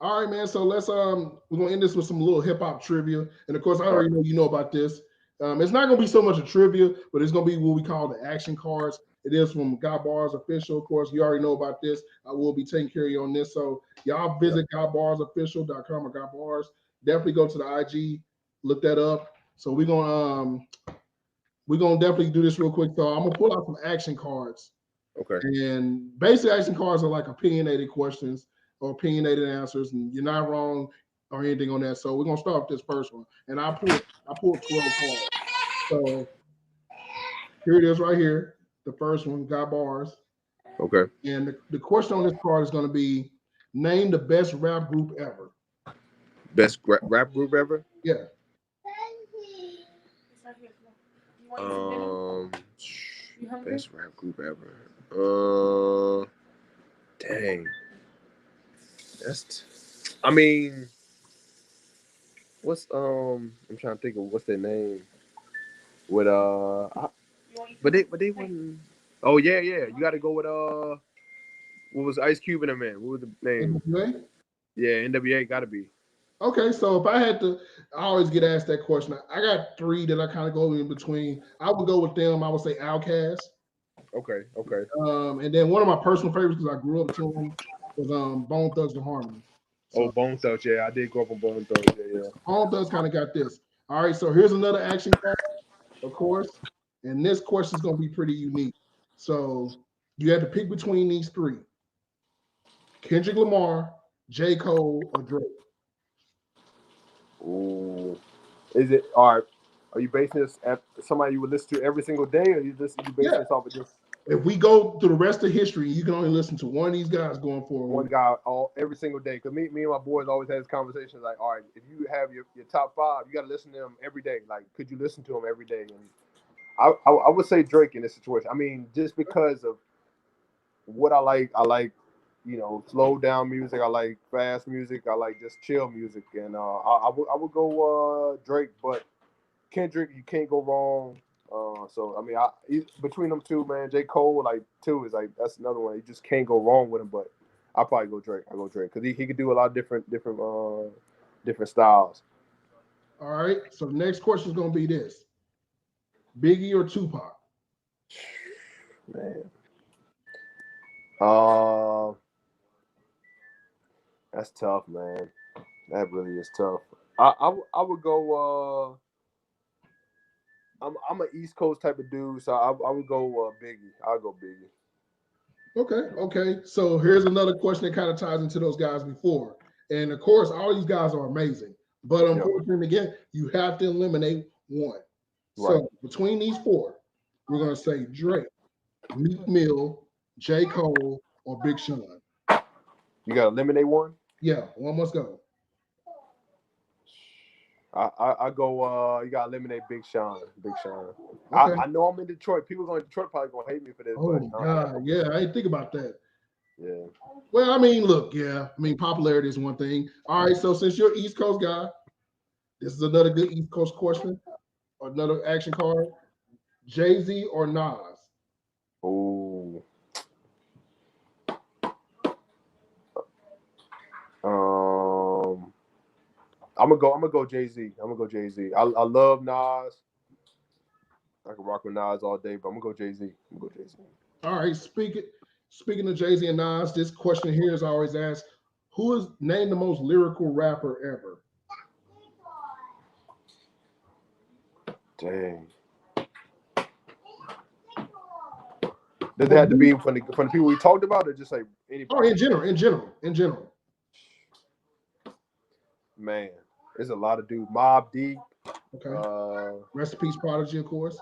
All right, man. So let's we're gonna end this with some little hip hop trivia. And of course, I All right. already know you know about this. It's not gonna be so much a trivia, but it's gonna be what we call the action cards. It is from God Bars Official. Of course, you already know about this. I will be taking care of you on this. So y'all visit godbarsofficial.com or God Bars. Definitely go to the IG, look that up. So we're gonna definitely do this real quick. So I'm gonna pull out some action cards. Okay. And basic action cards are like opinionated questions or opinionated answers, and you're not wrong or anything on that. So we're gonna start with this first one. And I pulled 12 cards. So here it is right here. The first one, got bars. Okay. And the question on this card is gonna be name the best rap group ever. Best rap group ever? Yeah. Um, best rap group ever. Dang. I mean, what's I'm trying to think of what's their name with but they wouldn't. Oh yeah, yeah. You got to go with what was Ice Cube and them man? What was the name? NWA? Yeah, NWA got to be. Okay, so if I had to, I always get asked that question. I got three that I kind of go in between. I would go with them. I would say Outkast. Okay, okay. And then one of my personal favorites because I grew up to them was Bone Thugs and Harmony. Oh, So Bone Thugs. Yeah, I did grow up on Bone Thugs. Yeah, yeah. Bone Thugs kind of got this. All right, so here's another action card, of course, and this question is going to be pretty unique. So you had to pick between these three: Kendrick Lamar, J. Cole, or Drake. Ooh. Is it all right? Are you basing this at somebody you would listen to every single day, or you basing Yeah. this off of just If we go through the rest of history, you can only listen to one of these guys going one forward. guy all every single day? Because me and my boys always had this conversation like, all right, if you have your top five, you got to listen to them every day. Like, could you listen to them every day? And I would say Drake in this situation. I mean, just because of what I like, slow down music. I like fast music. I like just chill music, and I would go Drake, but Kendrick, you can't go wrong. So I mean, between them two, man, J. Cole like two is like that's another one. You just can't go wrong with him. But I probably go Drake. I go Drake because he could do a lot of different styles. All right. So the next question is going to be this: Biggie or Tupac? Man, uh, that's tough, man. That really is tough. I would go. I'm an East Coast type of dude, so I would go Biggie. I'll go Biggie. Okay. So here's another question that kind of ties into those guys before. And of course, all these guys are amazing. But Yep. unfortunately, again, you have to eliminate one. Right. So between these four, we're going to say Drake, Meek Mill, J. Cole, or Big Sean. You got to eliminate one. Yeah, one must go. I go. You got to eliminate Big Sean. Big Sean. Okay. I know I'm in Detroit. People going to Detroit probably gonna hate me for this, Oh but my God. Yeah, I didn't think about that. yeah. Well, I mean, look, yeah. I mean, popularity is one thing. All right, so since you're East Coast guy, this is another good East Coast question, another action card. Jay-Z or Nas? Ooh. Um. I'm gonna go Jay Z. I'm gonna go Jay Z. I love Nas. I can rock with Nas all day, but I'm gonna go Jay Z. I'm gonna go Jay Z. All right, speaking of Jay-Z and Nas, this question here is always asked: who is named the most lyrical rapper ever? Dang. Does it For have to me, be from the people we talked about, or just like oh, anybody? in general. Man, there's a lot of dudes. Mob Deep. Okay. Uh, Rest in peace, Prodigy, of course.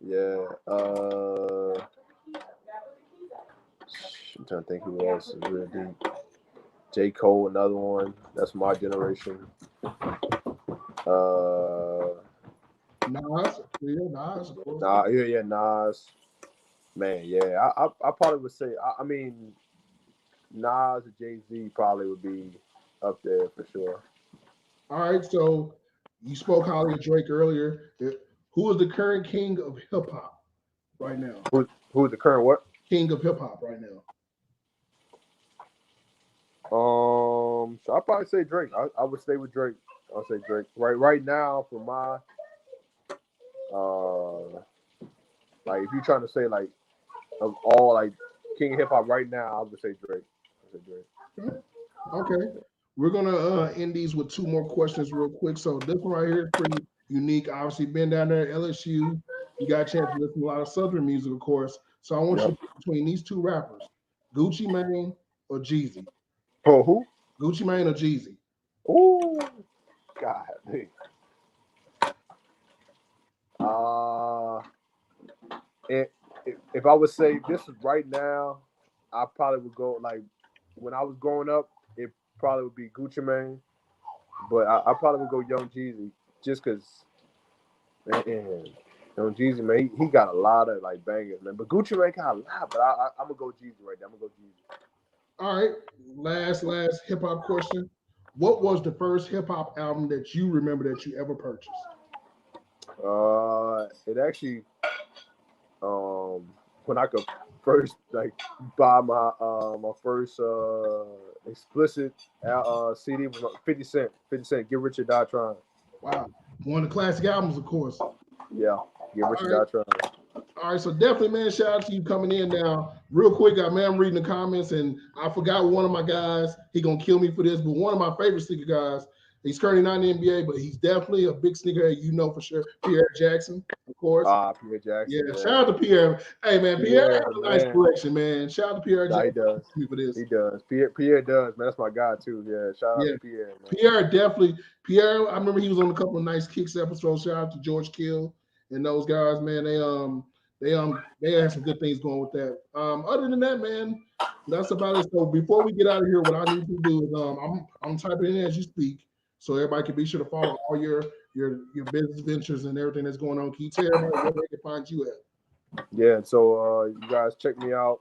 yeah. I'm trying to think who else is real deep. J. Cole, another one. That's my generation. Nas, yeah, Nas, of course. Yeah, Nas. Man, yeah. I probably would say. I mean, Nas or Jay Z probably would be up there for sure. All right, so you spoke highly of Drake earlier. Who is the current king of hip hop right now? Who's the current what? King of hip hop right now. So I'd probably say Drake. I would stay with Drake. I'll say Drake. Right now for my like if you're trying to say like of all like King of Hip Hop right now, I would say Drake. I would say Drake. Okay. We're gonna end these with two more questions real quick. So this one right here is pretty unique. Obviously, been down there at LSU. You got a chance to listen to a lot of Southern music, of course. So I want you Yep. to pick between these two rappers, Gucci Mane or Jeezy. Oh who? Gucci Mane or Jeezy. Ooh, God. Hey. Uh, if, if I would say this is right now, I probably would go like when I was growing up, it probably would be Gucci Mane, but I probably would go Young Jeezy just because man, Young Jeezy man, he got a lot of like bangers man, but Gucci Mane got a lot, but I'm gonna go Jeezy right there. I'm gonna go Jeezy. All right. Last hip hop question. what was the first hip hop album that you remember that you ever purchased? It actually when I could first like buy my first explicit CD was 50 Cent. 50 Cent. Get Rich or Die Trying. Wow, one of the classic albums, of course. Yeah. Get Rich All or right. Die Trying. All right, so definitely, man, shout out to you coming in now. Real quick, man, I'm reading the comments, and I forgot one of my guys. He gonna kill me for this, but one of my favorite sneaker guys. He's currently not in the NBA, but he's definitely a big sneakerhead. You know for sure, Pierre Jackson, of course. Pierre Yeah, Jackson. shout out to Pierre. Hey, man, Pierre Yeah, has a nice man. collection, man. Shout out to Pierre Nah, he Jackson does. for this. He does. Pierre does, man. That's my guy too. Yeah. Shout out Yeah, to Pierre, man. Pierre definitely. Pierre, I remember he was on a couple of nice Kicks episodes. Shout out to George Kill and those guys, man. They had some good things going with that. Other than that, man, that's about it. So before we get out of here, what I need to do is I'm typing in as you speak, so everybody can be sure to follow all your business ventures and everything that's going on. Can you tell everybody where they can find you at? Yeah. So you guys check me out.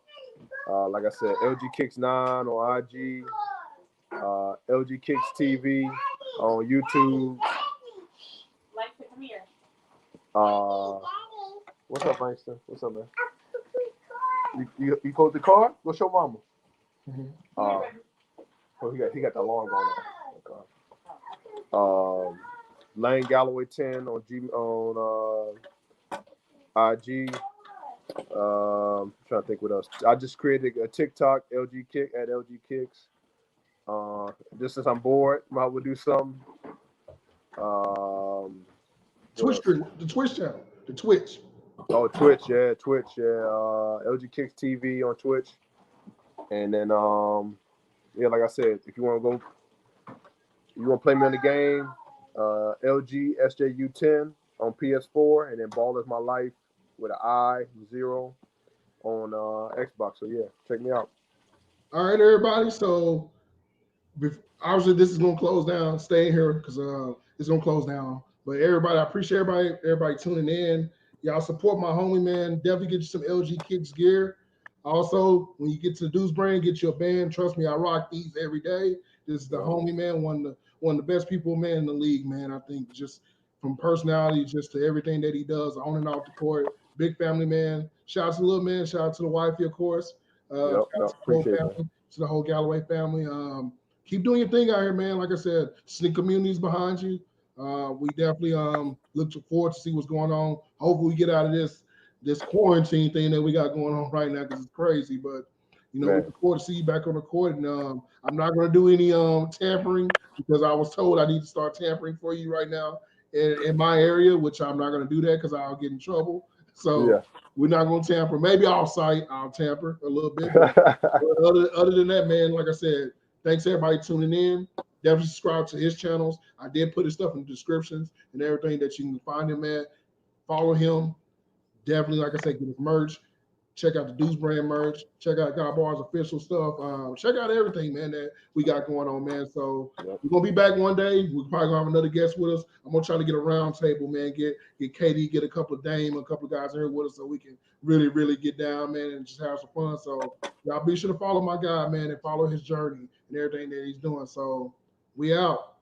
Like I said, LGKICKS9 on IG, LGKICKS TV on YouTube. What's up, Langston? What's up, man? You close the car? Go show mama. He got the alarm going on. Langston Galloway 10 on IG. I'm trying to think what else. I just created a TikTok, LGKick at LGKicks. Just since I'm bored, I would do something. The Twitch channel, the Twitch. Oh, Twitch, yeah. LGKicks TV on Twitch, and then like I said, if you want to play me on the game, LG SJU10 on PS4, and then Ball is My Life with an I0 on Xbox. So yeah, check me out. All right, everybody. So obviously this is gonna close down. Stay here because it's gonna close down. But everybody, I appreciate everybody tuning in. Y'all support my homie, man. Definitely get you some LGKICKS gear. Also, when you get to the Deuce Brain, get you a band. Trust me, I rock these every day. This is the homie, man. One of the best people, man, in the league, man. I think just from personality, just to everything that he does on and off the court. Big family, man. Shout out to the little man. Shout out to the wifey, of course. Shout out to the whole family, to the whole Galloway family. Keep doing your thing out here, man. Like I said, sneak communities behind you. We definitely look forward to see what's going on. Hopefully we get out of this quarantine thing that we got going on right now because it's crazy. But we look forward to see you back on the court. And I'm not going to do any tampering because I was told I need to start tampering for you right now in my area, which I'm not going to do that because I'll get in trouble. So we're not going to tamper. Maybe off-site I'll tamper a little bit. But other than that, man, like I said, thanks everybody tuning in. Definitely subscribe to his channels. I did put his stuff in the descriptions and everything that you can find him at. Follow him. Definitely, like I said, get his merch. Check out the Deuce Brand merch. Check out God Bar's official stuff. Check out everything, man, that we got going on, man. So we're gonna be back one day. We're probably gonna have another guest with us. I'm gonna try to get a round table, man. Get KD, get a couple of Dame, a couple of guys here with us, so we can really, really get down, man, and just have some fun. So y'all be sure to follow my guy, man, and follow his journey and everything that he's doing. So we out.